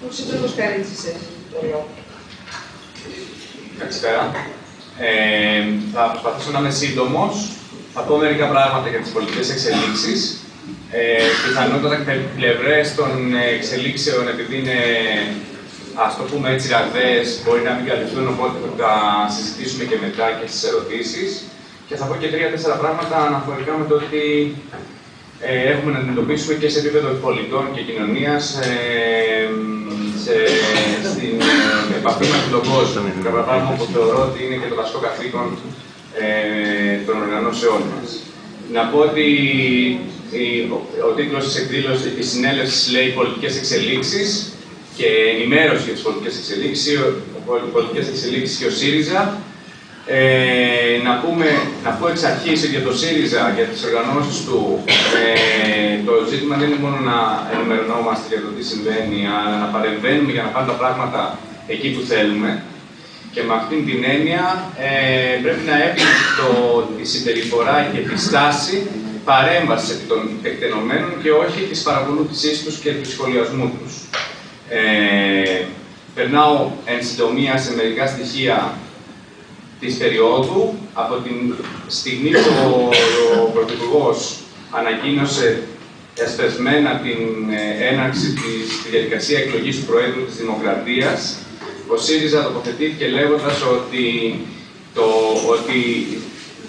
Ο Σύντροφος Καρίτσης έχει το λόγο. Καλησπέρα. Θα προσπαθήσω να είμαι σύντομος. Θα πω μερικά πράγματα για τις πολιτικές εξελίξεις. Πιθανότατα πλευρές των εξελίξεων, επειδή είναι, ας το πούμε έτσι, ραγδαίες, μπορεί να μην καλυφθούν, οπότε θα τα συζητήσουμε και μετά και στις ερωτήσεις. Και θα πω και 3-4 πράγματα αναφορικά με το ότι έχουμε να αντιμετωπίσουμε και σε επίπεδο πολιτών και κοινωνίας στην επαφή με τον κόσμο. Κατά πράγμα που θεωρώ ότι είναι και το βασικό καθήκον των οργανώσεών μας. Να πω ότι ο τίτλος της εκδήλωσης της συνέλευσης λέει «Πολιτικές εξελίξεις» και ενημέρωση για τις πολιτικές εξελίξεις και ο ΣΥΡΙΖΑ. Να πω εξ αρχής για το ΣΥΡΙΖΑ, για τις οργανώσεις του, το ζήτημα δεν είναι μόνο να ενημερωνόμαστε για το τι συμβαίνει, αλλά να παρεμβαίνουμε για να πάνε τα πράγματα εκεί που θέλουμε. Και με αυτήν την έννοια πρέπει να έχουμε τη συμπεριφορά και τη στάση παρέμβαση επί των εκτενωμένων και όχι της παρακολούθησής τους και του σχολιασμού τους. Περνάω εν συντομία σε μερικά στοιχεία της περίοδου. Από την στιγμή που ο Πρωθυπουργός ανακοίνωσε εσπεσμένα την έναρξη στη διαδικασία εκλογής του Προέδρου της Δημοκρατίας, ο ΣΥΡΙΖΑ τοποθετήθηκε λέγοντας ότι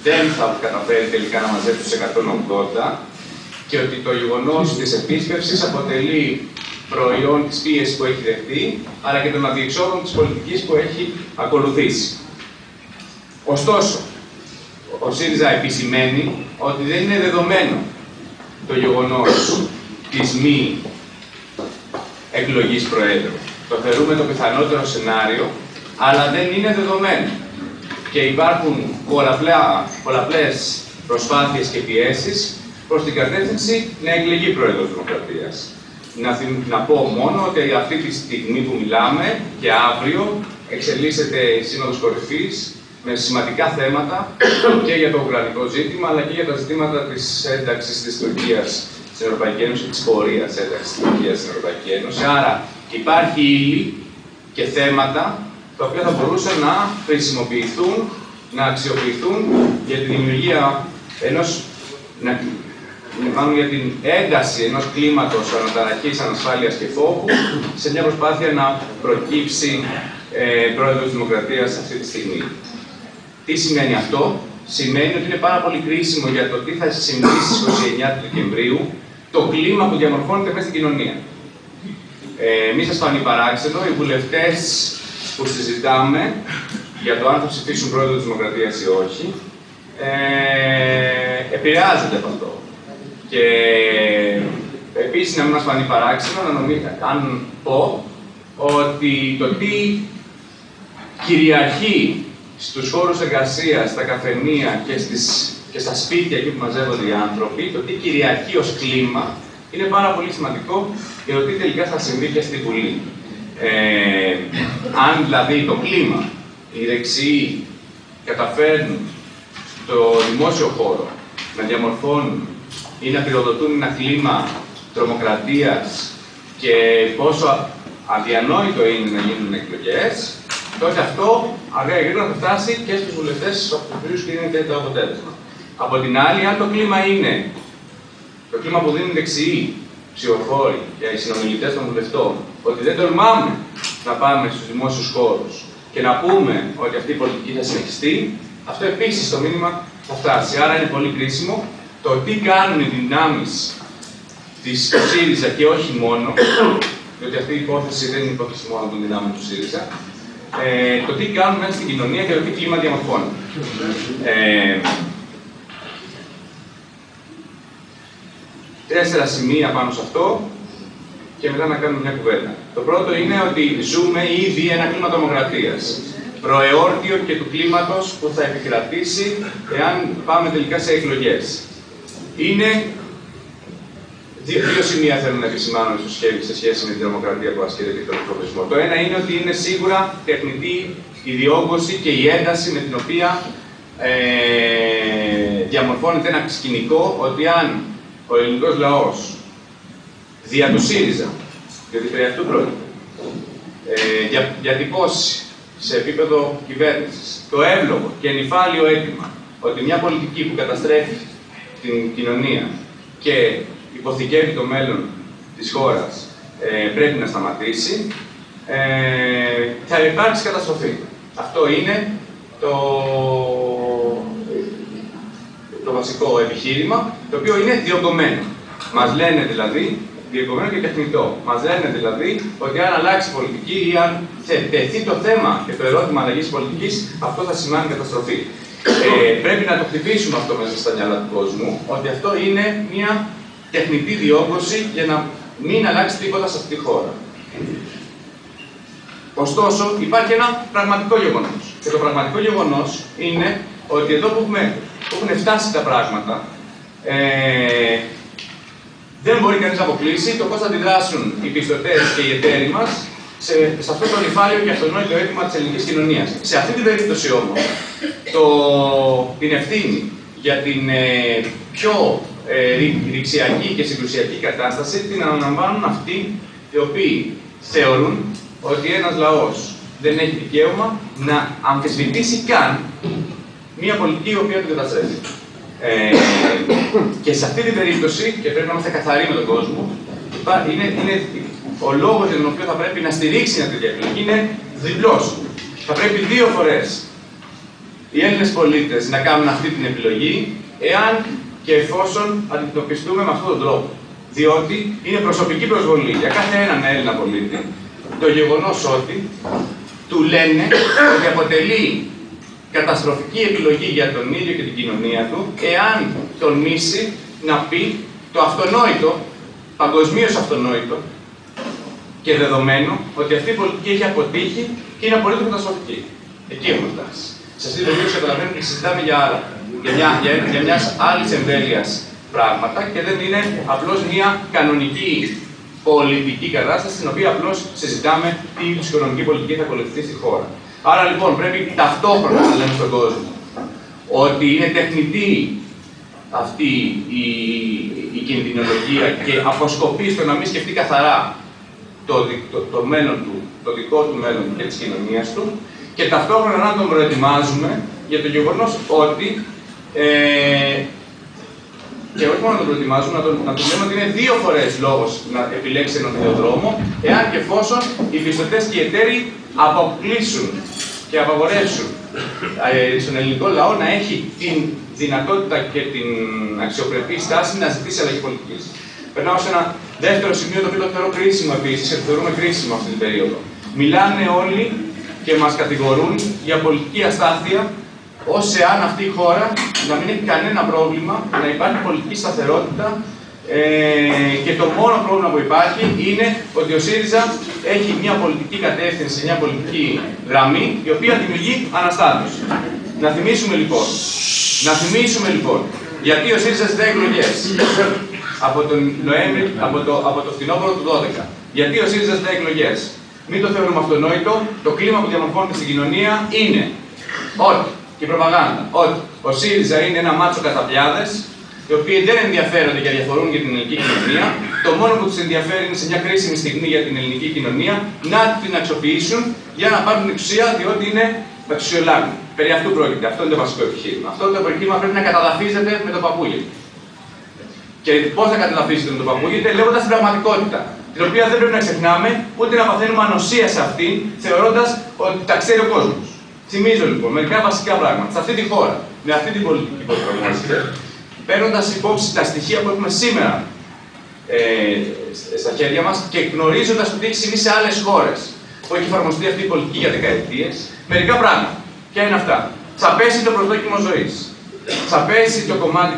δεν θα καταφέρει τελικά να μαζέψει τους 180 και ότι το γεγονός της επίσκεψης αποτελεί προϊόν της πίεσης που έχει δεχτεί, αλλά και των αδιεξόδων της πολιτικής που έχει ακολουθήσει. Ωστόσο, ο ΣΥΡΙΖΑ επισημαίνει ότι δεν είναι δεδομένο το γεγονός της μη εκλογής Προέδρου. Το θεωρούμε το πιθανότερο σενάριο, αλλά δεν είναι δεδομένο. Και υπάρχουν πολλαπλές προσπάθειες και πιέσεις προς την κατεύθυνση να εκλεγεί Πρόεδρος Δημοκρατίας. Να πω μόνο ότι αυτή τη στιγμή που μιλάμε και αύριο εξελίσσεται η Σύνοδος Κορυφής με σημαντικά θέματα και για το ουκρανικό ζήτημα, αλλά και για τα ζητήματα της ένταξης της Τουρκίας στην Ευρωπαϊκή Ένωση και της πορείας ένταξης της Τουρκίας στην Ευρωπαϊκή Ένωση. Άρα υπάρχει ύλη και θέματα τα οποία θα μπορούσαν να χρησιμοποιηθούν, να αξιοποιηθούν για τη δημιουργία για την ένταση ενός κλίματος αναταραχής, ανασφάλειας και φόβου σε μια προσπάθεια να προκύψει Πρόεδρος Δημοκρατίας αυτή τη στιγμή. Τι σημαίνει αυτό? Σημαίνει ότι είναι πάρα πολύ κρίσιμο για το τι θα συμβεί στις 29 του Δεκεμβρίου το κλίμα που διαμορφώνεται μέσα στην κοινωνία. Μη σας φανεί παράξενο, οι βουλευτές που συζητάμε για το αν θα ψηφίσουν Πρόεδρο της Δημοκρατίας ή όχι, επηρεάζονται από αυτό. Και επίσης να μην μας φανεί παράξενο, αν πω ότι το τι κυριαρχεί στους χώρους εργασίας, στα καφενεία και στα σπίτια εκεί που μαζεύονται οι άνθρωποι, το τι κυριαρχεί ως κλίμα, είναι πάρα πολύ σημαντικό για το τι τελικά θα συμβεί και στη Βουλή. Αν δηλαδή το κλίμα, οι δεξιοί καταφέρνουν στο δημόσιο χώρο να διαμορφώνουν ή να πυροδοτούν ένα κλίμα τρομοκρατίας και πόσο αδιανόητο είναι να γίνουν εκλογές, τότε αυτό αργά ή γρήγορα θα φτάσει και στους βουλευτές από τους οποίους κρίνεται το αποτέλεσμα. Από την άλλη, αν το κλίμα είναι το κλίμα που δίνουν δεξιοί ψηφοφόροι και οι συνομιλητές των βουλευτών, ότι δεν τολμάμε να πάμε στους δημόσιους χώρους και να πούμε ότι αυτή η πολιτική θα συνεχιστεί, αυτό επίσης το μήνυμα θα φτάσει. Άρα είναι πολύ κρίσιμο το τι κάνουν οι δυνάμεις της ΣΥΡΙΖΑ και όχι μόνο, διότι αυτή η υπόθεση δεν είναι υπόθεση μόνο των δυνάμεων του ΣΥΡΙΖΑ, το τι κάνουν μέσα στην κοινωνία και το τι κλίμα διαμορφώνουν. Τέσσερα σημεία πάνω σε αυτό και μετά να κάνουμε μια κουβέντα. Το πρώτο είναι ότι ζούμε ήδη ένα κλίμα τρομοκρατίας. Προεόρτιο και του κλίματος που θα επικρατήσει εάν πάμε τελικά σε εκλογές. Είναι δύο σημεία θέλω να επισημάνω σε σχέση με την τρομοκρατία που ασκείται και τον εκφοβισμό. Το ένα είναι ότι είναι σίγουρα τεχνητή η διόγκωση και η ένταση με την οποία διαμορφώνεται ένα σκηνικό ότι αν ο ελληνικός λαός δια του ΣΥΡΙΖΑ, διότι περί αυτού πρόκειται, διατυπώσει σε επίπεδο κυβέρνησης το εύλογο και νυφάλιο αίτημα ότι μια πολιτική που καταστρέφει την κοινωνία και υποθηκεύει το μέλλον της χώρας πρέπει να σταματήσει, θα υπάρξει καταστροφή. Αυτό είναι το βασικό επιχείρημα, το οποίο είναι διωγγωμένο. Μας λένε δηλαδή, διωγγωμένο και τεχνητό, μας λένε δηλαδή ότι αν αλλάξει πολιτική ή αν τεθεί το θέμα και το ερώτημα αλλαγής πολιτικής, αυτό θα σημαίνει καταστροφή. Πρέπει να το χτυπήσουμε αυτό μέσα στα μυαλά του κόσμου, ότι αυτό είναι μια τεχνητή διόγκωση για να μην αλλάξει τίποτα σε αυτή τη χώρα. Ωστόσο, υπάρχει ένα πραγματικό γεγονός. Και το πραγματικό γεγονός είναι ότι εδώ που έχουν φτάσει τα πράγματα, δεν μπορεί κανείς να αποκλείσει το πώς θα αντιδράσουν οι πιστωτές και οι εταίροι μας σε αυτό το νυφάλιο και αυτονόητο αίτημα της ελληνικής κοινωνίας. Σε αυτή την περίπτωση όμως, την ευθύνη για την πιο ρηξιακή και συγκρουσιακή κατάσταση την αναλαμβάνουν αυτοί οι οποίοι θεωρούν ότι ένας λαός δεν έχει δικαίωμα να αμφισβητήσει καν μια πολιτική η οποία τον καταστρέφει. Και σε αυτή την περίπτωση, και πρέπει να είμαστε καθαροί με τον κόσμο, είναι ο λόγος για τον οποίο θα πρέπει να στηρίξει μια τέτοια επιλογή είναι διπλός. Θα πρέπει 2 φορές οι Έλληνες πολίτες να κάνουν αυτή την επιλογή, εάν και εφόσον αντιμετωπιστούμε με αυτόν τον τρόπο. Διότι είναι προσωπική προσβολή για κάθε έναν Έλληνα πολίτη το γεγονός ότι του λένε ότι αποτελεί καταστροφική επιλογή για τον ίδιο και την κοινωνία του, εάν τολμήσει να πει το αυτονόητο, παγκοσμίως αυτονόητο και δεδομένο ότι αυτή η πολιτική έχει αποτύχει και είναι απολύτως καταστροφική. Εκεί έχουμε φτάσει. Σε αυτή την περίπτωση καταλαβαίνουμε ότι συζητάμε για άλλα, για μιας άλλης εμβέλειας πράγματα και δεν είναι απλώς μια κανονική πολιτική κατάσταση, στην οποία απλώς συζητάμε τι είδους οικονομική πολιτική θα ακολουθηθεί στη χώρα. Άρα λοιπόν πρέπει ταυτόχρονα να λέμε στον κόσμο ότι είναι τεχνητή αυτή η κινδυνολογία και αποσκοπεί στο να μην σκεφτεί καθαρά το μέλλον του, το δικό του μέλλον και της κοινωνίας του, και ταυτόχρονα να τον προετοιμάζουμε για το γεγονός ότι και όχι μόνο να τον προετοιμάζουμε, να του λέμε ότι είναι 2 φορές λόγος να επιλέξει έναν τέτοιο δρόμο, εάν και εφόσον οι πιστωτές και οι εταίροι αποκλείσουν και απαγορεύσουν στον ελληνικό λαό να έχει την δυνατότητα και την αξιοπρεπή στάση να ζητήσει αλλαγή πολιτικής. Περνάω σε ένα δεύτερο σημείο, το οποίο το θεωρώ κρίσιμο επίσης, και το θεωρούμε κρίσιμο αυτή την περίοδο. Μιλάνε όλοι και μας κατηγορούν για πολιτική αστάθεια, ως εάν αυτή η χώρα να μην έχει κανένα πρόβλημα, να υπάρχει πολιτική σταθερότητα και το μόνο πρόβλημα που υπάρχει είναι ότι ο ΣΥΡΙΖΑ έχει μια πολιτική κατεύθυνση, μια πολιτική γραμμή, η οποία δημιουργεί αναστάτωση. Να θυμίσουμε λοιπόν, γιατί ο ΣΥΡΙΖΑ ζητάει εκλογές από το φθινόπωρο του 2012. Γιατί ο ΣΥΡΙΖΑ ζητάει εκλογές. Μην το θεωρούμε αυτονόητο, το κλίμα που διαμορφώνεται στην κοινωνία είναι ότι, και η προπαγάνδα, ότι ο ΣΥΡΙΖΑ είναι ένα μάτσο καταπιάδες, οι οποίοι δεν ενδιαφέρονται και διαφορούν για την ελληνική κοινωνία. Το μόνο που τους ενδιαφέρει είναι σε μια κρίσιμη στιγμή για την ελληνική κοινωνία να την αξιοποιήσουν για να πάρουν εξουσία, διότι είναι αξιολάγοι. Περί αυτού πρόκειται. Αυτό είναι το βασικό επιχείρημα. Αυτό το επιχείρημα πρέπει να καταδαφίζεται με το παπούγι. Και πώς θα καταδαφίζεται με το παπούγι, λέγοντας την πραγματικότητα, την οποία δεν πρέπει να ξεχνάμε, ούτε να παθαίνουμε ανοσία σε αυτήν, θεωρώντας ότι τα ξέρει ο κόσμος. Θυμίζω λοιπόν μερικά βασικά πράγματα. Σε αυτή τη χώρα, με αυτή την πολιτική που εφαρμόζεται, παίρνοντας υπόψη τα στοιχεία που έχουμε σήμερα στα χέρια μας και γνωρίζοντας το τι έχει συμβεί σε άλλες χώρες που έχει εφαρμοστεί αυτή η πολιτική για δεκαετίες, μερικά πράγματα. Ποια είναι αυτά? Θα πέσει το προσδόκιμο ζωής. Θα πέσει το κομμάτι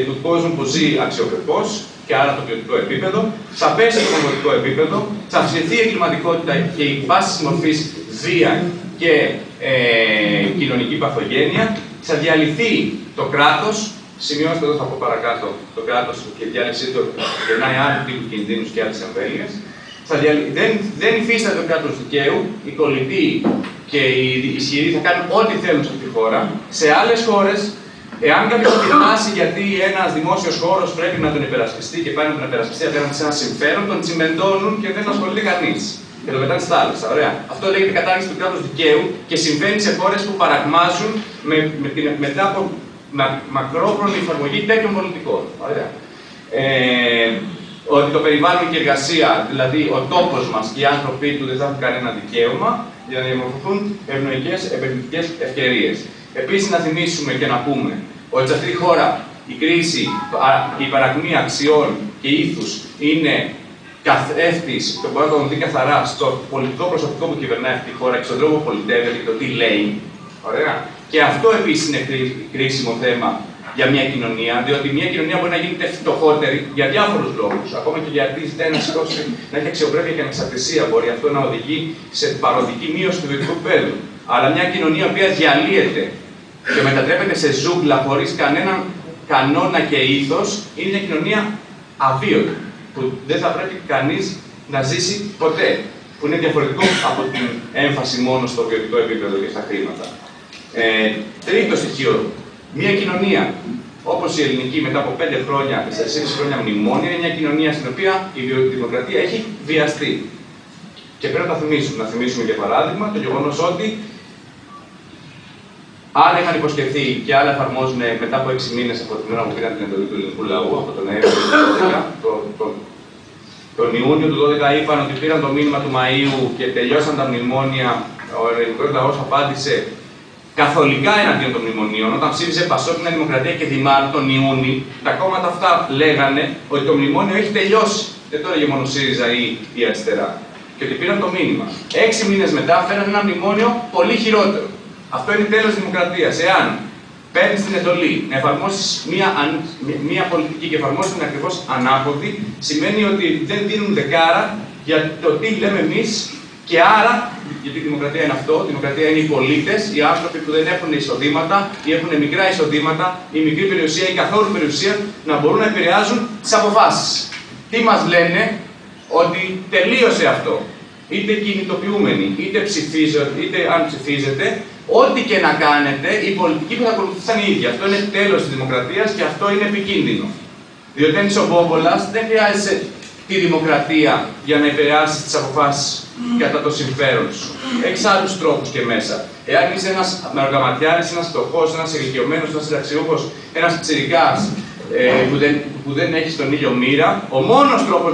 του κόσμου που ζει αξιοπρεπώς και άρα το ποιοτικό επίπεδο. Θα πέσει το κομμωτικό επίπεδο. Θα αυξηθεί η εγκληματικότητα και η βάση μορφής βία και κοινωνική παθογένεια. Θα διαλυθεί το κράτος. Σημειώστε εδώ, θα πω παρακάτω, το κράτος και η διάλυξή του γεννάει άλλου τύπου κινδύνους και άλλες εμβέλειες. Δεν υφίσταται το κράτος δικαίου, οι κολλητοί και οι ισχυροί θα κάνουν ό,τι θέλουν σε αυτή τη χώρα. Σε άλλες χώρες, εάν κάποιος πεινάσει γιατί ένας δημόσιος χώρος πρέπει να τον υπερασπιστεί και πάει να τον υπερασπιστεί απέναντι σε ένα συμφέρον, τον τσιμεντώνουν και δεν ασχολείται κανείς. και το πετάνε στη θάλασσα. Ωραία. Αυτό λέγεται κατάργηση του κράτους δικαίου και συμβαίνει σε χώρες που παραγμάζουν μετά από μακρόχρονη εφαρμογή τέτοιων πολιτικών. Ωραία. Ότι το περιβάλλον και η εργασία, δηλαδή ο τόπος μας και οι άνθρωποι του δεν θα έχουν κανένα δικαίωμα για να διαμορφωθούν ευνοϊκές επενδυτικές ευκαιρίες. Επίσης, να θυμίσουμε και να πούμε ότι σε αυτή τη χώρα η κρίση, η παρακμή αξιών και ήθους είναι καθρέφτης, το μπορεί να τον δει καθαρά στο πολιτικό προσωπικό που κυβερνάει αυτή τη χώρα και στον τρόπο που πολιτεύεται και το τι λέει. Ωραία. Και αυτό επίσης είναι κρίσιμο θέμα για μια κοινωνία, διότι μια κοινωνία μπορεί να γίνεται φτωχότερη για διάφορους λόγους. Ακόμα και γιατί ζητάει να έχει αξιοπρέπεια και ανεξαρτησία, μπορεί αυτό να οδηγεί σε παροδική μείωση του βιωτικού επίπεδου. Αλλά μια κοινωνία που διαλύεται και μετατρέπεται σε ζούγκλα χωρίς κανέναν κανόνα και ήθος, είναι μια κοινωνία αβίωτη, που δεν θα πρέπει κανείς να ζήσει ποτέ. Που είναι διαφορετικό από την έμφαση μόνο στο βιωτικό επίπεδο και στα χρήματα. Τρίτο στοιχείο. Μια κοινωνία όπως η ελληνική μετά από 5 χρόνια, 4,5 χρόνια μνημόνια, είναι μια κοινωνία στην οποία η δημοκρατία έχει βιαστεί. Και πρέπει να τα θυμίσουμε. Να θυμίσουμε για παράδειγμα το γεγονός ότι άλλα είχαν υποσχεθεί και άλλα εφαρμόζουν μετά από 6 μήνες από την ώρα που πήραν την εντολή του ελληνικού λαού, από τον Νοέμβριο του 2012. Τον Ιούνιο του 2012 είπαν ότι πήραν το μήνυμα του Μαΐου και τελειώσαν τα μνημόνια. Ο ελληνικός λαός απάντησε καθολικά εναντίον των μνημονίων. Όταν ψήφισε Πασόκ, Νέα Δημοκρατία και Δημάρ τον Ιούνιο, τα κόμματα αυτά λέγανε ότι το μνημόνιο έχει τελειώσει. Δεν το έλεγε μόνο ΣΥΡΙΖΑ ή η αριστερά. Και ότι πήραν το μήνυμα. 6 μήνες μετά φέραν ένα μνημόνιο πολύ χειρότερο. Αυτό είναι τέλος δημοκρατίας. Εάν παίρνεις την εντολή να εφαρμόσεις μία πολιτική και εφαρμόσεις την ακριβώς ανάποδη, σημαίνει ότι δεν δίνουν δεκάρα για το τι λέμε εμείς. Και άρα, γιατί η δημοκρατία είναι αυτό, η δημοκρατία είναι οι πολίτες, οι άνθρωποι που δεν έχουν εισοδήματα ή έχουν μικρά εισοδήματα ή μικρή περιουσία ή καθόλου περιουσία, να μπορούν να επηρεάζουν τις αποφάσεις. Τι μας λένε? Ότι τελείωσε αυτό. Είτε κινητοποιούμενοι, είτε αν ψηφίζετε, ό,τι και να κάνετε, η πολιτική που θα ακολουθήσαν οι ίδιοι. Αυτό είναι τέλος της δημοκρατίας και αυτό είναι επικίνδυνο. Διότι αν είσαι ο Μπόμπολας, δεν χρειάζεσαι τη δημοκρατία για να επηρεάσεις τις αποφάσεις κατά το συμφέρον σου. Έχεις άλλους τρόπους και μέσα. Εάν είσαι ένας μεροκαματιάρης, ένας φτωχός, ένας ηλικιωμένος, ένας συνταξιούχος, ένας τσιρικάς που δεν έχεις τον ήλιο μοίρα, ο μόνος τρόπος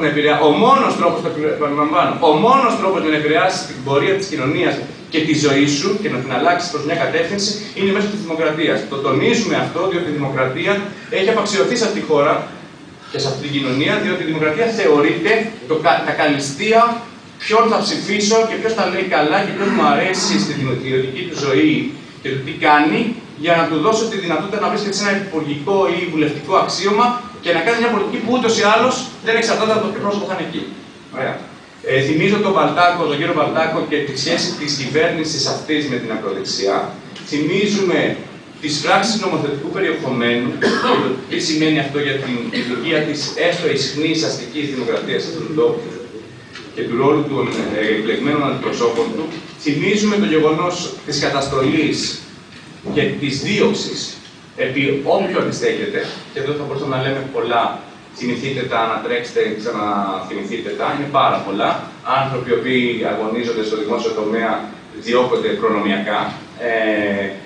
να επηρεάσεις την πορεία της κοινωνίας και τη ζωή σου και να την αλλάξεις προς μια κατεύθυνση είναι μέσω της δημοκρατίας. Το τονίζουμε αυτό, διότι η δημοκρατία έχει απαξιωθεί σε αυτή τη χώρα και σε αυτή την κοινωνία, διότι η δημοκρατία θεωρείται τα καλλιστεία ποιον θα ψηφίσω και ποιος τα λέει καλά και ποιος μου αρέσει στην ιδιωτική του ζωή και το τι κάνει, για να του δώσω τη δυνατότητα να βρίσκεται σε ένα υπουργικό ή βουλευτικό αξίωμα και να κάνει μια πολιτική που ούτως ή άλλως δεν εξαρτάται από το ποιο πρόσωπο θα είναι εκεί. Ωραία. Θυμίζω τον κύριο Μπαλτάκο και τη σχέση της κυβέρνησης αυτής με την ακροδεξιά. Θυμίζουμε τις πράξεις νομοθετικού περιεχομένου και το τι σημαίνει αυτό για την λειτουργία της έστω ισχνής αστικής δημοκρατίας αυτού του τόπου και του ρόλου των εκλεγμένων αντιπροσώπων του. Θυμίζουμε το γεγονός της καταστολής και της δίωξης επί όποιου αντιστέκεται, και εδώ θα μπορούσαμε να λέμε πολλά. Θυμηθείτε τα, ανατρέξτε, ξαναθυμηθείτε τα, είναι πάρα πολλά. Άνθρωποι οι οποίοι αγωνίζονται στο δημόσιο τομέα διώκονται προνομιακά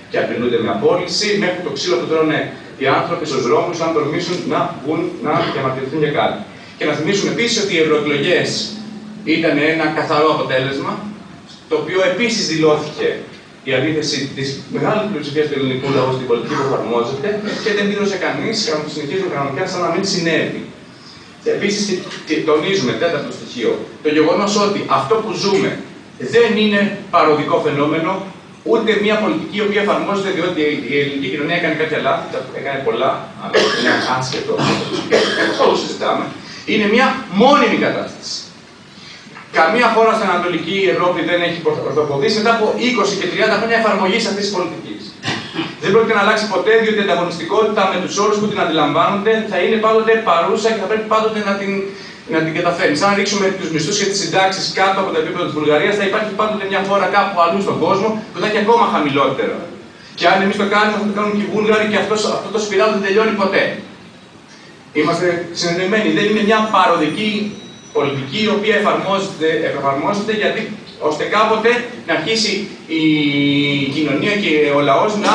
και απειλούνται με απόλυση, μέχρι το ξύλο που τρώνε οι άνθρωποι στους δρόμους, αν τολμήσουν να βγουν να διαμαρτυρηθούν για κάτι. Και να θυμίσουμε επίσης ότι οι ευρωεκλογές ήταν ένα καθαρό αποτέλεσμα, το οποίο επίσης δηλώθηκε η αντίθεση της μεγάλης πλειοψηφίας του ελληνικού λαού στην πολιτική που εφαρμόζεται και δεν δήλωσε κανείς, συνεχίζουν κανονικά σαν να μην συνέβη. Επίσης, τονίζουμε, τέταρτο στοιχείο, το γεγονός ότι αυτό που ζούμε δεν είναι παροδικό φαινόμενο, ούτε μια πολιτική η οποία εφαρμόζεται διότι η ελληνική κοινωνία έκανε κάποια λάθη, έκανε πολλά, αλλά είναι άσχετο, αυτό το συζητάμε. Είναι μια μόνιμη κατάσταση. Καμία χώρα στην Ανατολική Ευρώπη δεν έχει ορθοποδήσει μετά από 20 και 30 χρόνια εφαρμογής αυτής της πολιτικής. Δεν πρόκειται να αλλάξει ποτέ, διότι η ανταγωνιστικότητα με τους όρους που την αντιλαμβάνονται θα είναι πάντοτε παρούσα και θα πρέπει πάντοτε να την καταφέρει. Σαν να ρίξουμε τους μισθούς και τις συντάξεις κάτω από το επίπεδο της Βουλγαρίας, θα υπάρχει πάντοτε μια χώρα κάπου αλλού στον κόσμο που θα έχει ακόμα χαμηλότερα. Και αν εμείς το κάνουμε, θα το κάνουν και οι Βούλγαροι και αυτό το σπιράλ δεν τελειώνει ποτέ. Είμαστε συνεννοημένοι. Δεν είναι μια παροδική πολιτική η οποία εφαρμόζεται γιατί ώστε κάποτε να αρχίσει η κοινωνία και ο λαός να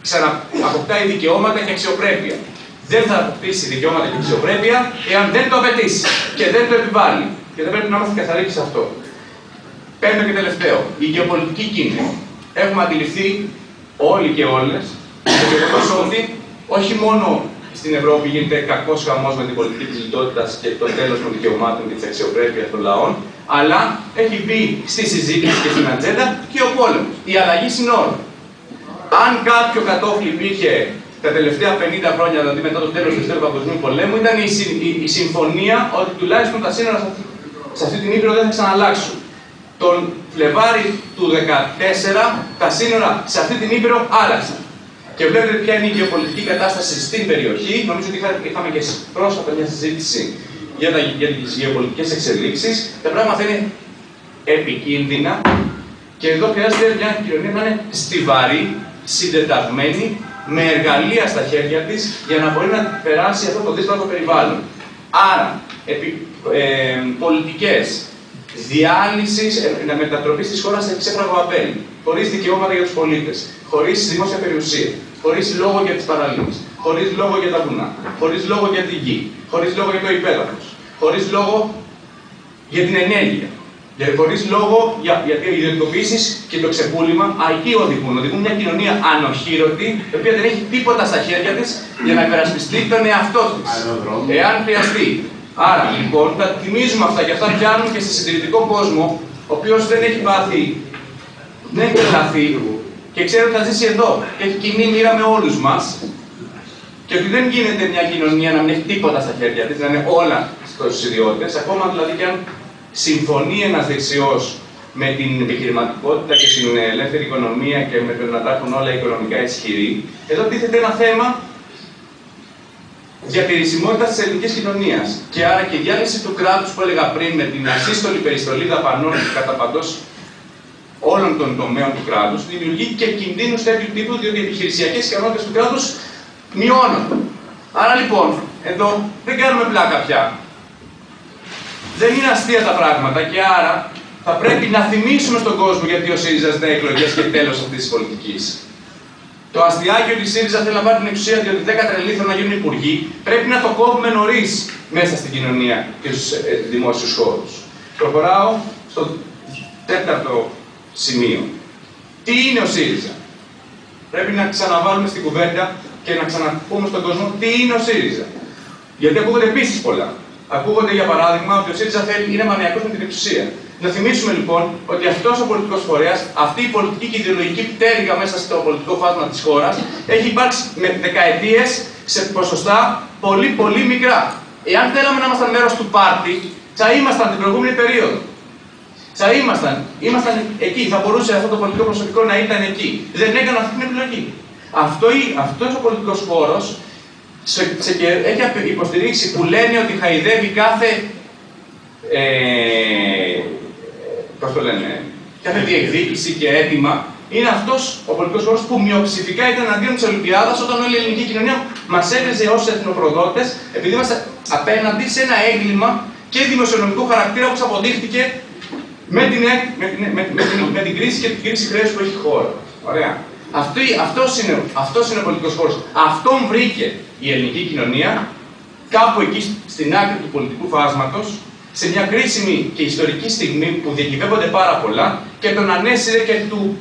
ξανααποκτάει δικαιώματα και αξιοπρέπεια. Δεν θα αποκτήσει δικαιώματα και αξιοπρέπεια εάν δεν το απαιτήσει και δεν το επιβάλλει. Και δεν πρέπει να είμαστε καθαροί σε αυτό. Πέμπτο και τελευταίο, η γεωπολιτική κίνηση. Έχουμε αντιληφθεί όλοι και όλες το γεγονός ότι όχι μόνο στην Ευρώπη γίνεται κακός χαμός με την πολιτική της λιτότητας και το τέλος των δικαιωμάτων και της αξιοπρέπειας των λαών, αλλά έχει μπει στη συζήτηση και στην ατζέντα και ο πόλεμος, η αλλαγή συνόρων. Αν κάποιο κατόφλι υπήρχε τα τελευταία 50 χρόνια, δηλαδή μετά το τέλος του Δεύτερου Παγκοσμίου Πολέμου, ήταν η συμφωνία ότι τουλάχιστον τα σύνορα σε αυτή την Ήπειρο δεν θα ξαναλλάξουν. Τον Φλεβάρι του 2014 τα σύνορα σε αυτή την Ήπειρο άλλαξαν. Και βλέπετε ποια είναι η γεωπολιτική κατάσταση στην περιοχή. Νομίζω ότι είχαμε και πρόσφατα μια συζήτηση για τις γεωπολιτικές εξελίξεις. Τα πράγματα είναι επικίνδυνα και εδώ χρειάζεται μια κοινωνία να είναι στιβαρή, συντεταγμένη, με εργαλεία στα χέρια της για να μπορεί να περάσει αυτό το δύσκολο περιβάλλον. Άρα, πολιτικές διάλυσης, μετατροπής της χώρας σε ξέφραγο απέλ, χωρίς δικαιώματα για τους πολίτες, χωρίς δημόσια περιουσία, χωρίς λόγο για τις παραλίμνες, χωρίς λόγο για τα βουνά, χωρίς λόγο για τη γη, χωρίς λόγο για το υπέδαφος, χωρίς λόγο για την ενέργεια, χωρίς λόγο για τις ιδιωτικοποιήσεις και το ξεπούλημα, εκεί οδηγούν μια κοινωνία ανοχήρωτη, η οποία δεν έχει τίποτα στα χέρια της για να υπερασπιστεί τον εαυτό της, εάν χρειαστεί. Άρα λοιπόν τα τιμίζουμε αυτά και αυτά πιάνουν και σε συντηρητικό κόσμο, ο οποίος δεν έχει πάθει, δεν έχει τρελαθεί και ξέρει ότι θα ζήσει εδώ και έχει κοινή μοίρα με όλους μας και ότι δεν γίνεται μια κοινωνία να μην έχει τίποτα στα χέρια της, να είναι όλα στους ιδιώτες, ακόμα δηλαδή και αν συμφωνεί ένας δεξιός με την επιχειρηματικότητα και την ελεύθερη οικονομία και με το να τα έχουν όλα οικονομικά ισχυροί. Εδώ τίθεται ένα θέμα διατηρησιμότητας της ελληνικής κοινωνίας. Και άρα και η διάλυση του κράτους που έλεγα πριν με την ασύστολη περιστολή δαπανών κατά παντός όλων των τομέων του κράτους δημιουργεί και κινδύνους τέτοιου τύπου, διότι οι επιχειρησιακές ικανότητες του κράτους μειώνονται. Άρα λοιπόν, εδώ δεν κάνουμε πλάκα πια. Δεν είναι αστεία τα πράγματα και άρα θα πρέπει να θυμίσουμε στον κόσμο γιατί ο ΣΥΡΙΖΑ ζητάει εκλογές και τέλος αυτής της πολιτικής. Το αστιάκι ότι η ΣΥΡΙΖΑ θέλει να πάρει την εξουσία διότι 10 τρελοί θέλουν να γίνουν υπουργοί, πρέπει να το κόβουμε νωρίς μέσα στην κοινωνία και στους δημόσιους χώρους. Προχωράω στο τέταρτο σημείο. Τι είναι ο ΣΥΡΙΖΑ? Πρέπει να ξαναβάλουμε στην κουβέντα και να ξαναπούμε στον κόσμο τι είναι ο ΣΥΡΙΖΑ. Γιατί ακούγονται επίσης πολλά. Ακούγονται για παράδειγμα ότι ο ΣΥΡΙΖΑ είναι μανιακός με την εξουσία. Να θυμίσουμε λοιπόν ότι αυτός ο πολιτικός φορέας, αυτή η πολιτική και ιδεολογική πτέρυγα μέσα στο πολιτικό φάσμα της χώρας, έχει υπάρξει με δεκαετίες σε ποσοστά πολύ μικρά. Εάν θέλαμε να ήμασταν μέρος του πάρτι, θα ήμασταν την προηγούμενη περίοδο. Θα ήμασταν εκεί, θα μπορούσε αυτό το πολιτικό προσωπικό να ήταν εκεί. Δεν έκανα αυτή την επιλογή. Αυτός ο πολιτικός χώρος έχει υποστηρίξει που λένε ότι χαϊδεύει κάθε κάθε διεκδίκηση και αίτημα, είναι αυτός ο πολιτικός χώρος που μειοψηφικά ήταν αντίον της Ολυμπιάδας όταν όλη η ελληνική κοινωνία μας έβριζε ως εθνοπροδότες, επειδή είμαστε απέναντι σε ένα έγκλημα και δημοσιονομικού χαρακτήρα όπως αποδείχτηκε με την κρίση και την κρίση χρέους που έχει η χώρα. Ωραία. Αυτός είναι ο πολιτικός χώρος. Αυτόν βρήκε η ελληνική κοινωνία κάπου εκεί στην άκρη του πολιτικού φάσματος, σε μια κρίσιμη και ιστορική στιγμή που διακυβεύονται πάρα πολλά και τον ανέσυρε και του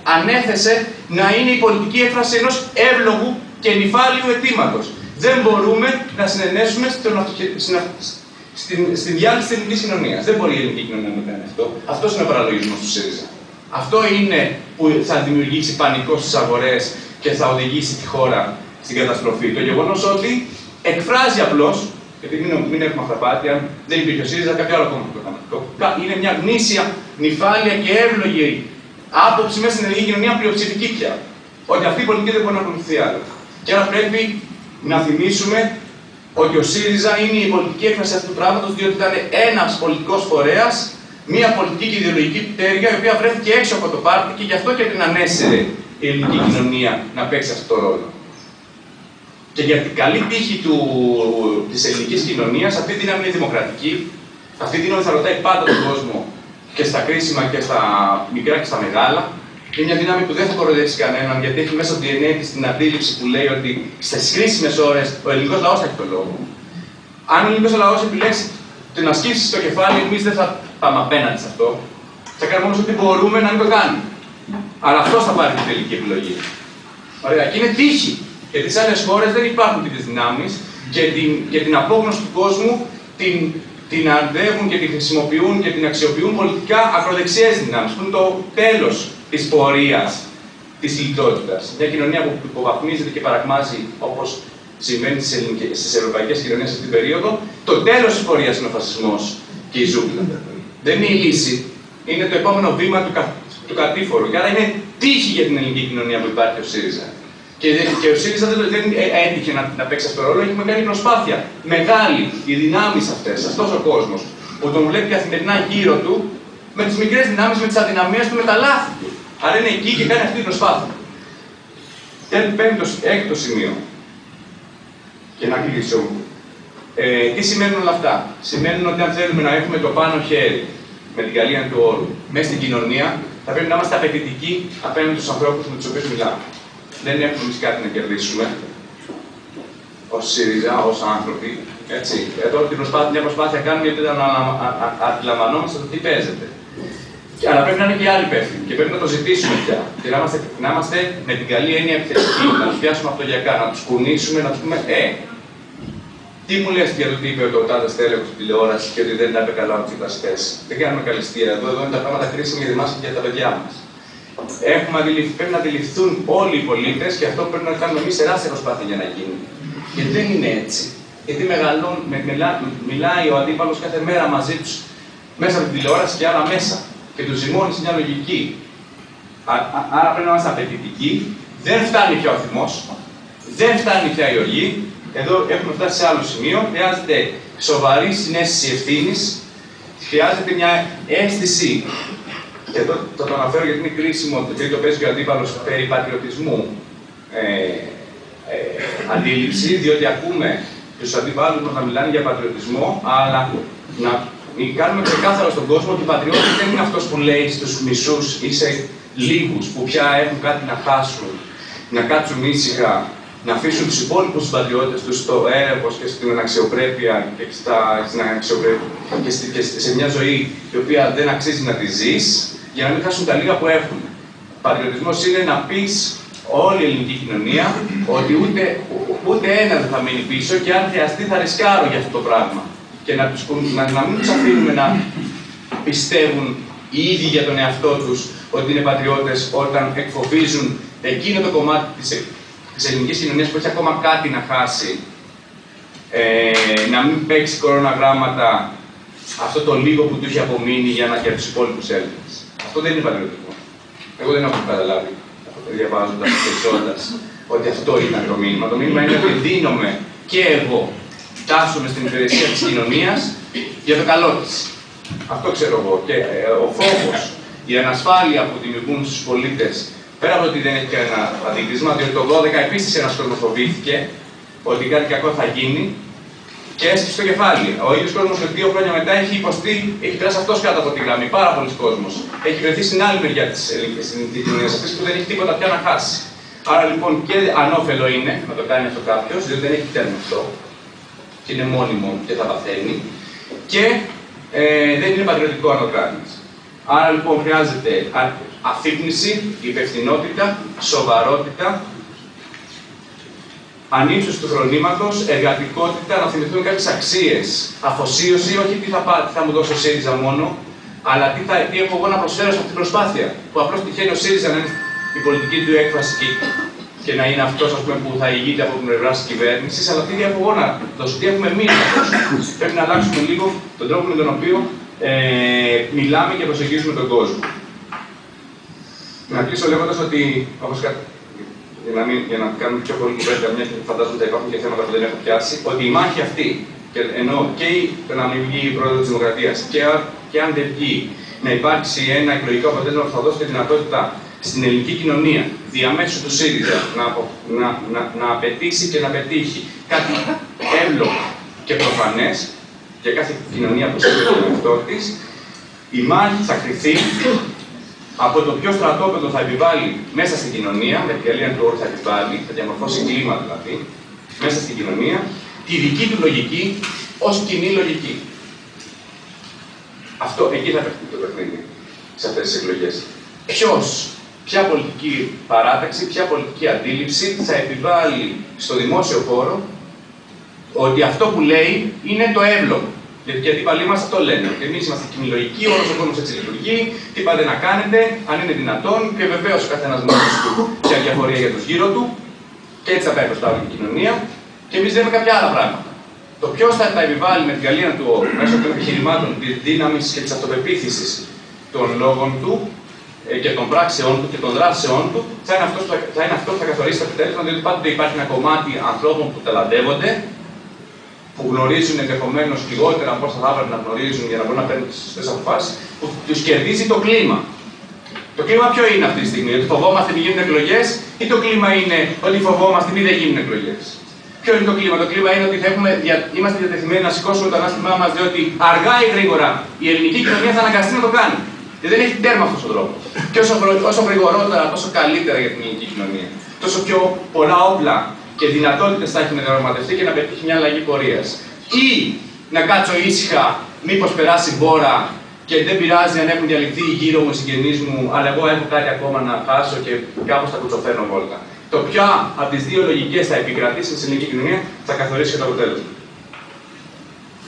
ανέθεσε να είναι η πολιτική έκφραση ενός εύλογου και νυφάλιου αιτήματος. Δεν μπορούμε να συνενέσουμε στην διάλυση της ελληνικής κοινωνίας. Δεν μπορεί η ελληνική κοινωνία να κάνει αυτό. Αυτός είναι ο παραλογισμός του ΣΥΡΙΖΑ. Αυτό είναι που θα δημιουργήσει πανικό στις αγορές και θα οδηγήσει τη χώρα στην καταστροφή. Το γεγονός ότι εκφράζει απλώς, γιατί μην έχουμε αυταπάτη, αν δεν υπήρχε ο ΣΥΡΙΖΑ, κάποιο άλλο κόμμα το έκανε. Είναι μια γνήσια, νυφάλια και εύλογη άποψη μέσα στην ελληνική κοινωνία, πλειοψηφική πια. Ότι αυτή η πολιτική δεν μπορεί να ακολουθεί άλλο. Και άρα πρέπει να θυμίσουμε ότι ο ΣΥΡΙΖΑ είναι η πολιτική έκφραση αυτού του πράγματος, διότι ήταν ένας πολιτικός φορέας, μια πολιτική και ιδεολογική πτέρυγα, η οποία βρέθηκε έξω από το πάρτι και γι' αυτό και την ανέσυρε η ελληνική κοινωνία να παίξει αυτό το ρόλο. Και για την καλή τύχη της ελληνικής κοινωνίας, αυτή η δύναμη είναι δημοκρατική, Αυτή η δύναμη θα ρωτάει πάντα τον κόσμο και στα κρίσιμα και στα μικρά και στα μεγάλα. Είναι μια δύναμη που δεν θα κοροϊδεύσει κανέναν, γιατί έχει μέσα στο DNA της την αντίληψη που λέει ότι στις κρίσιμες ώρες ο ελληνικός λαός θα έχει τον λόγο. Αν ο ελληνικός λαός επιλέξει την ασκήσει στο κεφάλι, εμείς δεν θα πάμε απέναντι σε αυτό. Θα κάνουμε όμως ό,τι μπορούμε να μην το κάνουμε. Αλλά αυτός θα πάρει την τελική επιλογή. Ωραία. Και είναι τύχη. Γιατί σε άλλες χώρες δεν υπάρχουν τέτοιες δυνάμεις και την απόγνωση του κόσμου την αντεύουν και την χρησιμοποιούν και την αξιοποιούν πολιτικά ακροδεξιές δυνάμεις, που είναι το τέλος της πορείας της λιτότητας. Μια κοινωνία που υποβαθμίζεται και παρακμάζει, όπως συμβαίνει στις ευρωπαϊκές κοινωνίες αυτή την περίοδο, το τέλος της πορείας είναι ο φασισμός και η ζούγκλα. Δεν είναι η λύση. Είναι το επόμενο βήμα του κατήφορου. Και άρα είναι τύχη για την ελληνική κοινωνία που υπάρχει ο ΣΥΡΙΖΑ. Και ο ΣΥΡΙΖΑ δεν έτυχε να παίξει αυτό το ρόλο, έχουμε κάνει προσπάθεια μεγάλη. Οι δυνάμεις αυτές, αυτός ο κόσμος, που τον βλέπει καθημερινά γύρω του, με τις μικρές δυνάμεις, με τις αδυναμίες του, με τα λάθη του. Άρα είναι εκεί και κάνει αυτή την προσπάθεια. Έκτο σημείο. Και να κλείσω. Τι σημαίνουν όλα αυτά? Σημαίνουν ότι αν θέλουμε να έχουμε το πάνω χέρι, με την καλή του όρου, μέσα στην κοινωνία, θα πρέπει να είμαστε απαιτητικοί απέναντι στους ανθρώπους με τους οποίους μιλάμε. Δεν έχουμε εμείς κάτι να κερδίσουμε ως ΣΥΡΙΖΑ, ως άνθρωποι. Έτσι. Εδώ μια προσπάθεια κάνουμε γιατί αντιλαμβανόμαστε το τι παίζεται. Αλλά πρέπει να είναι και οι άλλοι υπεύθυνοι και πρέπει να το ζητήσουμε πια. Και να είμαστε με την καλή έννοια επιθετικοί, να τους πιάσουμε αυτογειακά, να τους κουνήσουμε, να τους πούμε τι μου λες για το τι είπε ο τάδε στέλεχος στην τηλεόραση και ότι δεν τα είπε καλά ο Τσίπρας χθες. Δεν κάνουμε καλυστία εδώ, είναι τα πράγματα κρίσιμα για εμάς και για τα παιδιά μας. Πρέπει να αντιληφθούν όλοι οι πολίτες και αυτό πρέπει να κάνουμε εμείς τεράστια προσπάθεια για να γίνει. Γιατί δεν είναι έτσι. Γιατί μιλάει ο αντίπαλος κάθε μέρα μαζί τους μέσα από την τηλεόραση και άλλα μέσα. Και τους ζυμώνει σε μια λογική. Άρα πρέπει να είμαστε απαιτητικοί. Δεν φτάνει πια ο θυμός. Δεν φτάνει πια η οργή. Εδώ έχουμε φτάσει σε άλλο σημείο. Χρειάζεται σοβαρή συναίσθηση ευθύνης. Χρειάζεται μια αίσθηση. Και εδώ θα το αναφέρω γιατί είναι κρίσιμο, γιατί το παίζει και ο αντίπαλος περί πατριωτισμού αντίληψη, διότι ακούμε τους αντιπάλους μας να μιλάνε για πατριωτισμό, αλλά να κάνουμε ξεκάθαρο στον κόσμο ότι οι πατριώτες δεν είναι αυτός που λέει στους μισούς ή σε λίγους που πια έχουν κάτι να χάσουν, να κάτσουν ήσυχα, να αφήσουν τους υπόλοιπους πατριώτες τους στο έρευος και στην αξιοπρέπεια και σε μια ζωή η οποία δεν αξίζει να τη ζεις, για να μην χάσουν τα λίγα που έχουν. Πατριωτισμός είναι να πεις όλη η ελληνική κοινωνία ότι ούτε ένα δεν θα μείνει πίσω και αν χρειαστεί θα ρισκάρω για αυτό το πράγμα. Και να μην τους αφήνουμε να πιστεύουν οι ίδιοι για τον εαυτό τους ότι είναι πατριώτες όταν εκφοβίζουν εκείνο το κομμάτι της ελληνικής κοινωνίας που έχει ακόμα κάτι να χάσει, να μην παίξει κοροναγράμματα αυτό το λίγο που του έχει απομείνει για τους υπόλοιπους Έλληνες. Αυτό δεν είναι πατριωτισμό. Εγώ δεν έχω καταλάβει, διαβάζοντας και ζώντας, ότι αυτό ήταν το μήνυμα. Το μήνυμα είναι ότι δίνομαι και εγώ τάσσομαι στην υπηρεσία της κοινωνίας για το καλό της. Αυτό ξέρω εγώ. Και ο φόβος, η ανασφάλεια που δημιουργούν στους πολίτες, πέρα από ότι δεν έχει κανένα αντίκρισμα, διότι το 12 επίσης ένας κόσμος φοβήθηκε ότι κάτι κακό θα γίνει και έσκυψε το κεφάλι. Ο ίδιος κόσμος 2 χρόνια μετά έχει περάσει αυτός κάτω από τη γραμμή. Πάρα πολλοί κόσμος. Έχει βρεθεί στην άλλη μεριά της ελληνικής κοινωνίας αυτής που δεν έχει τίποτα πια να χάσει. Άρα λοιπόν και ανώφελο είναι να το κάνει αυτό κάποιος, διότι δεν έχει τέρμα αυτό. Και είναι μόνιμο και θα παθαίνει. Και δεν είναι πατριωτικό αν το κάνεις. Άρα λοιπόν χρειάζεται αφύπνιση, υπευθυνότητα, σοβαρότητα, ανύψωση του χρονήματος, εργατικότητα, να θυμηθούν κάποιες αξίες, αφοσίωση, όχι τι θα μου δώσει ο ΣΥΡΙΖΑ μόνο, αλλά τι έχω εγώ να προσφέρω σε αυτή την προσπάθεια. Που απλώς τυχαίνει ο ΣΥΡΙΖΑ να είναι η πολιτική του έκφραση και να είναι αυτός που θα ηγείται από την πλευρά της κυβέρνησης, αλλά τι έχω εγώ να δώσω, τι έχουμε εμείς να δώσουμε. Πρέπει να αλλάξουμε λίγο τον τρόπο με τον οποίο μιλάμε και προσεγγίζουμε τον κόσμο. Να κλείσω λέγοντας ότι, για να κάνουμε πιο πολύ κουβέντα, μια και φαντάζομαι ότι υπάρχουν και θέματα που δεν έχω πιάσει, ότι η μάχη αυτή, ενώ και να μην βγει η πρόεδρο της Δημοκρατίας, και αν δεν βγει, να υπάρξει ένα εκλογικό αποτέλεσμα που θα δώσει τη δυνατότητα στην ελληνική κοινωνία, διαμέσου του ΣΥΡΙΖΑ, να απαιτήσει και να πετύχει κάτι εύλογο και προφανές, για κάθε κοινωνία που σέβεται τον εαυτό της, η μάχη θα κριθεί από το ποιο στρατόπεδο θα επιβάλλει μέσα στην κοινωνία, με τη διαλύα του όρου θα επιβάλλει, θα διαμορφώσει κλίμα δηλαδή, μέσα στην κοινωνία, τη δική του λογική ως κοινή λογική. Αυτό, εκεί θα παιχτεί το παιχνίδι, σε αυτές τις εκλογές. Ποια πολιτική παράταξη, ποια πολιτική αντίληψη θα επιβάλλει στο δημόσιο χώρο ότι αυτό που λέει είναι το εύλογο. Γιατί οι αντίπαλοι μας αυτό λένε. Ότι εμείς είμαστε κοινολογικοί, όλος ο κόσμος έτσι λειτουργεί, τι πάτε να κάνετε, αν είναι δυνατόν, και βεβαίως ο καθένας μόνος του σε αδιαφορία για τους γύρω του, και έτσι θα πάει προς τα όλη η κοινωνία. Και εμείς λέμε κάποια άλλα πράγματα. Το ποιος θα τα επιβάλλει με την καλία του όρου, μέσω των επιχειρημάτων, της δύναμης και της αυτοπεποίθησης των λόγων του και των πράξεών του και των δράσεών του, θα είναι αυτό που θα καθορίσει το αποτέλεσμα, διότι πάντοτε υπάρχει ένα κομμάτι ανθρώπων που ταλαντεύονται, που γνωρίζουν ενδεχομένως λιγότερα από όσα θα έπρεπε να γνωρίζουν για να μπορούν να παίρνουν τις σωστές αποφάσεις, που τους κερδίζει το κλίμα. Το κλίμα ποιο είναι αυτή τη στιγμή, ότι φοβόμαστε μη γίνουν εκλογές, ή το κλίμα είναι ότι φοβόμαστε μη δεν γίνουν εκλογές? Ποιο είναι το κλίμα? Το κλίμα είναι ότι είμαστε διατεθειμένοι να σηκώσουμε το ανάστημά μας, διότι αργά ή γρήγορα η ελληνική κοινωνία θα αναγκαστεί να το κάνει. Και δεν έχει τέρμα αυτός ο τρόπος. Και όσο γρηγορότερα, τόσο καλύτερα για την ελληνική κοινωνία. Τόσο πιο πολλά όπλα και δυνατότητες θα έχει να διαπραγματευτεί και να πετύχει μια αλλαγή πορείας. Ή να κάτσω ήσυχα, μήπως περάσει μπόρα και δεν πειράζει αν έχουν διαλυθεί γύρω μου οι συγγενείς μου, αλλά εγώ έχω κάτι ακόμα να χάσω και κάπως θα κουτσοφέρνω βόλτα. Το ποια από τις δύο λογικές θα επικρατήσει στην ελληνική κοινωνία θα καθορίσει και το αποτέλεσμα.